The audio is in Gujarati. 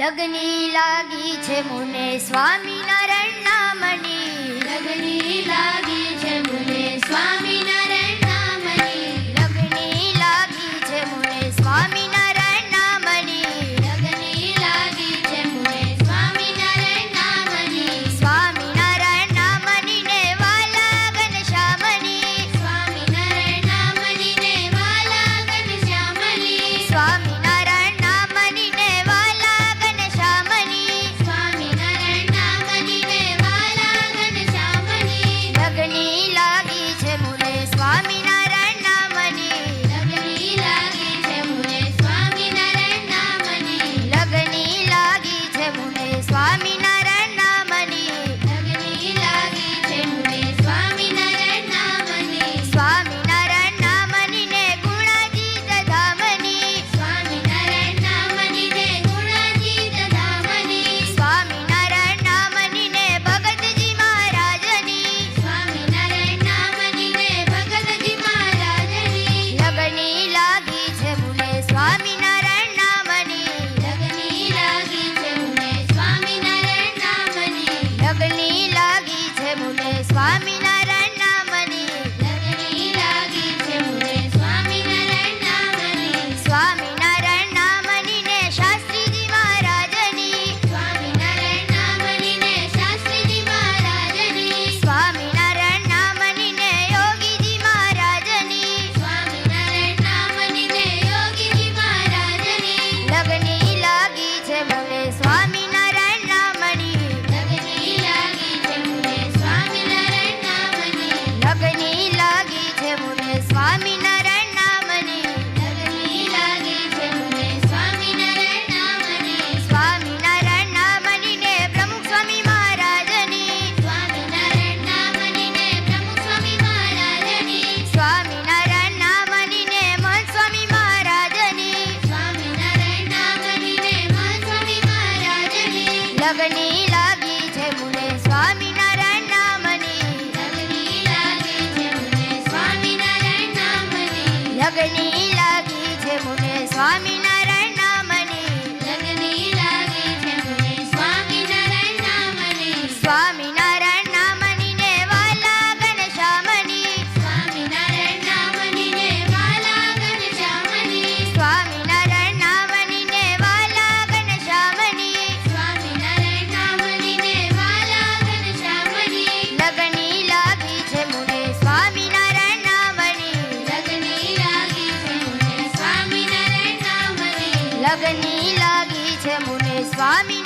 લગની લાગી છે મુને સ્વામિનારાયણ નામની, લગની લાગી છે મુને સ્વામિનારાયણ નામની, લગની લાગી છે મુને સ્વામિનારાયણ નામની, લગની લાગી છે મુને સ્વામિનારાયણ નામની, સ્વામિનારાયણ નામની ને વાલા ઘનશ્યામની, સ્વામિનારાયણ નામની ને વાલા ઘનશ્યામની, સ્વામિનારાયણ નામની ને વાલા ઘનશ્યામની, સ્વામિનારાયણ નામની ને વાલા ઘનશ્યામની, લગની લાગી છે મુને સ્વામિનારાયણ નામની, લગની લાગી છે મુને સ્વામિનારાયણ નામની, લગની લાગી છે મુને સ્વામિનારાયણ નામની, લગની લાગી છે મુને સ્વામિનારાયણ નામની, સ્વામિનારાયણ નામની ને ગુણાજીત ધામની, સ્વામિનારાયણ નામની ને ગુણાતીત ધામની, સ્વામિનારાયણ નામની ને ભગતજી મહારાજની, સ્વામિનારાયણ નામની ને ભગતજી મહારાજની, લગની લાગી છે મુને સ્વામિનારાયણ નામની, લગની લાગી છે મુને સ્વામિનારાયણ નામની, લગની લાગી છે મુને સ્વામિનારાયણ નામની, લગની લાગી છે મુને સ્વામિનારાયણ નામની, સ્વામિનારાયણ નામની ને શાસ્ત્રીજી મહારાજની, સ્વામિનારાયણ નામની ને શાસ્ત્રીજી મહારાજની, સ્વામિનારાયણ નામની ને યોગીજી મહારાજની, સ્વામિનારાયણ નામની ને યોગીજી મહારાજની, લગની લાગી છે મુને સ્વામિનારાયણ નામની, લગની લાગી છે મુને સ્વામિનારાયણ નામની, લગની લાગી છે મુને સ્વામિનારાયણ નામની, લગની લાગી છે મુને સ્વામિનારાયણ નામની, સ્વામિનારાયણ નામની ને પ્રમુખ સ્વામી મહારાજની, સ્વામિનારાયણ નામની ને પ્રમુખ સ્વામી મહારાજની, સ્વામિનારાયણ નામની ને મહંત સ્વામી મહારાજની, સ્વામિનારાયણ નામની ને મહંત સ્વામી મહારાજની, લગની લાગી છે મુને સ્વામિનારાયણ નામની, લગની લાગી છે મુને સ્વામિનારાયણ નામની, લગની લાગી છે મુને સ્વામિનારાયણ નામની, લગની લાગી છે મુને સ્વામિનારાયણ નામની, સ્વામિનારાયણ નામની ને વાલા ઘનશ્યામની, સ્વામિનારાયણ નામની ને વાલા ઘનશ્યામની, સ્વામિનારાયણ નામની ને વાલા ઘનશ્યામની, સ્વામિનારાયણ નામની ને વાલા ઘનશ્યામની, લગની લાગી છે મુને સ્વામિનારાયણ નામની, લગની લાગી છે મુને સ્વામિનારાયણ નામની, લગની લાગી છે મુને સ્વામિનારાયણ